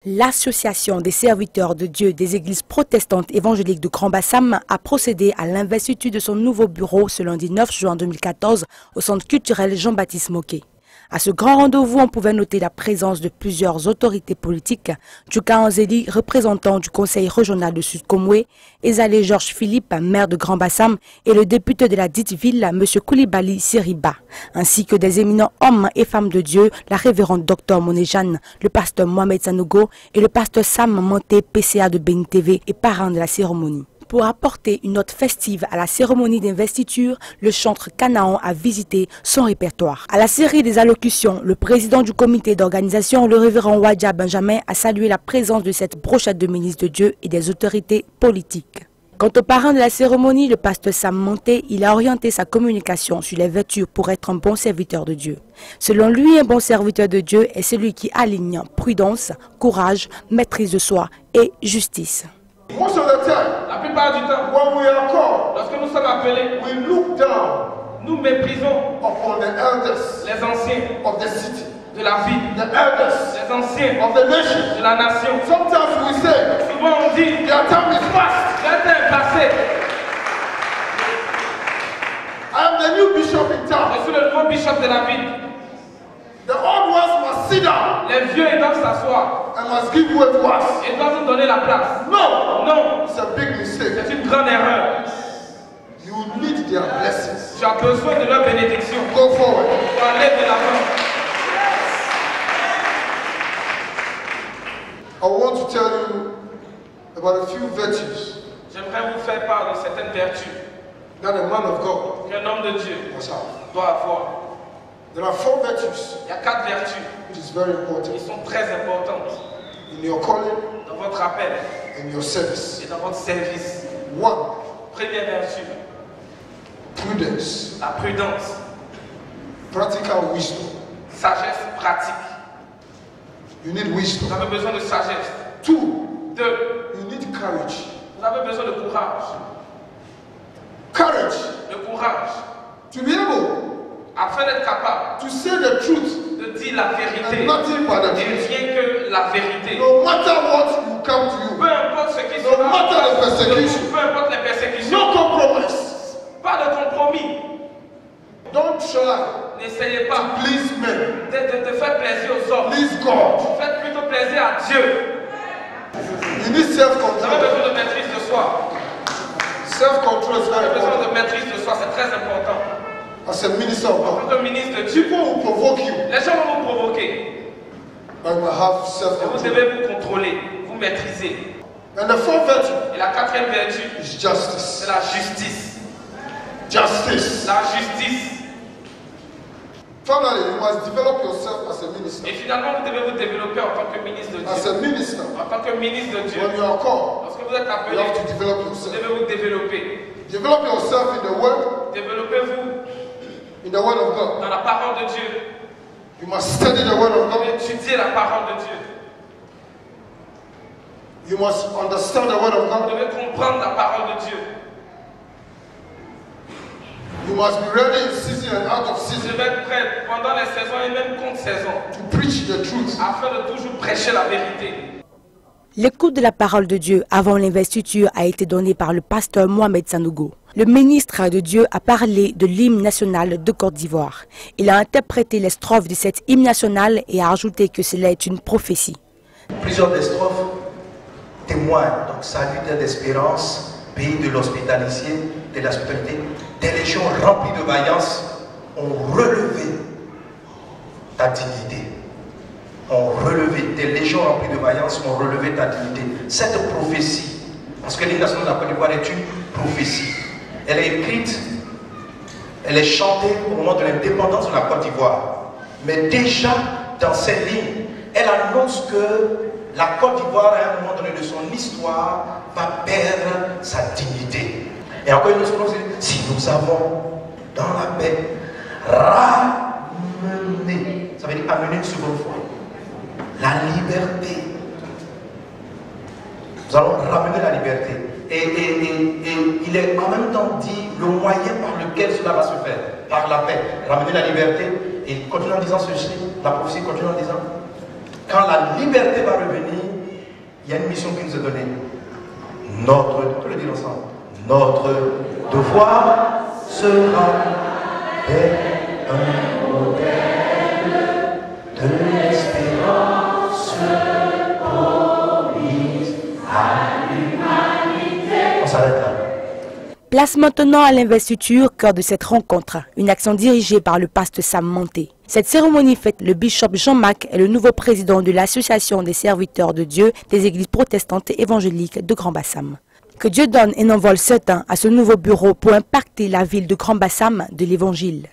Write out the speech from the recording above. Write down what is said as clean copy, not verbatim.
L'Association des serviteurs de Dieu des églises protestantes évangéliques de Grand-Bassam a procédé à l'investiture de son nouveau bureau ce lundi 9 juin 2014 au centre culturel Jean-Baptiste Moquet. À ce grand rendez-vous, on pouvait noter la présence de plusieurs autorités politiques, Djuka Anzeli, représentant du conseil régional de Sud-Komwe, Ezalé Georges Philippe, maire de Grand-Bassam, et le député de la dite ville, M. Koulibaly Siriba, ainsi que des éminents hommes et femmes de Dieu, la révérende Dr Monéjane, le pasteur Mohamed Sanogo et le pasteur Sam Manté, PCA de Béni TV et parrain de la cérémonie. Pour apporter une note festive à la cérémonie d'investiture, le chantre Canaan a visité son répertoire. À la série des allocutions, le président du comité d'organisation, le révérend Wadja Benjamin, a salué la présence de cette brochette de ministres de Dieu et des autorités politiques. Quant au parrain de la cérémonie, le pasteur Sam Manté, il a orienté sa communication sur les vertus pour être un bon serviteur de Dieu. Selon lui, un bon serviteur de Dieu est celui qui aligne prudence, courage, maîtrise de soi et justice. Most of the time, la plupart du temps, when we are called, lorsque nous sommes appelés, we look down nous méprisons upon the elders les anciens of the city, de la ville, the elders les anciens of the nation. de la nation. Sometimes we say, Souvent on dit, their time is past. le temps est passé. I am the new bishop in town. Je suis le nouveau bishop de la ville. The old ones must sit down Les vieux, ils doivent s'asseoir. and must give way to us. Ils doivent nous donner la place. No, Non, it's a big mistake. c'est une grande erreur. You need their blessings. Tu as besoin de leur bénédiction Go forward. pour aller de l'avant. I want to tell you about a few virtues J'aimerais vous faire part de certaines vertus that a man of God qu'un homme de Dieu must have. doit avoir. There are 4 virtues Il y a 4 vertus which is very qui important sont très importantes in your calling dans votre appel and your service. et dans votre service. 1, Première vertu, prudence, la prudence, practical wisdom. sagesse pratique. You need wisdom. Vous avez besoin de sagesse. 2, 2, you need courage. vous avez besoin de courage. Courage Le courage, to be able afin d'être capable to say the truth de dire la and vérité nothing but the et truth. rien que la vérité. No matter what will come to Peu you, importe ce qui no sera, matter the persecution, peu importe les persécutions, no compromise. pas de compromis. Don't try N'essayez to pas please men. de faire plaisir aux hommes. Please God. Faites plutôt plaisir à Dieu. You need Vous avez self-control. besoin de maîtrise de soi. Self-control is Vous very avez besoin important. de maîtrise de soi, c'est très important. As a minister of En God, tant que ministre de Dieu, people will provoke you, les gens vont vous provoquer. but you must have Et vous self-control. devez vous contrôler, vous maîtriser. And the 4th virtue Et la 4e vertu, is justice. c'est la justice. Justice. La justice. Finally, you must develop yourself as a minister. Et finalement, vous devez vous développer en tant que ministre de As Dieu. a minister, En tant que ministre de Dieu, when you are called, lorsque vous êtes you appelé, have to develop vous yourself. devez vous développer. Develop yourself in the Word, Développez-vous in the Word of God. dans la parole de Dieu. You must study the Word of Vous God. devez étudier la parole de Dieu. You must understand the Word of Vous God. devez comprendre la parole de Dieu. You must be ready in season and out of Vous season devez être prêt pendant les saisons et même contre saisons, to preach the truth. afin de toujours prêcher la vérité. L'écoute de la parole de Dieu avant l'investiture a été donnée par le pasteur Mohamed Sanogo. Le ministre de Dieu a parlé de l'hymne national de Côte d'Ivoire. Il a interprété les strophes de cet hymne national et a ajouté que cela est une prophétie. Plusieurs des strophes témoignent, donc salutaire d'espérance, pays de l'hospitalité, de l'hospitalité, des légions remplies de vaillance ont relevé ta dignité. Ont relevé, des légions remplies de vaillance ont relevé ta dignité. Cette prophétie, parce que l'hymne national de la Côte d'Ivoire est une prophétie. Elle est écrite, elle est chantée au moment de l'indépendance de la Côte d'Ivoire. Mais déjà, dans cette ligne, elle annonce que la Côte d'Ivoire, à un moment donné de son histoire, va perdre sa dignité. Et encore une autre chose, si nous avons dans la paix ramené, ça veut dire amener une seconde fois, la liberté. Nous allons ramener la liberté. Et il est en même temps dit le moyen par lequel cela va se faire, par la paix. Ramener la liberté. Et continue en disant ceci, la prophétie continue en disant, quand la liberté va revenir, y a une mission qui nous est donnée. On peut le dire ensemble. Notre devoir sera d'être un modèle de l'espérance promise à l'humanité. On s'arrête là. Place maintenant à l'investiture, cœur de cette rencontre, une action dirigée par le pasteur Sam Monté. Cette cérémonie fête le bishop Jean-Marc est le nouveau président de l'Association des serviteurs de Dieu des églises protestantes et évangéliques de Grand Bassam. Que Dieu donne un envol certain à ce nouveau bureau pour impacter la ville de Grand Bassam de l'Évangile.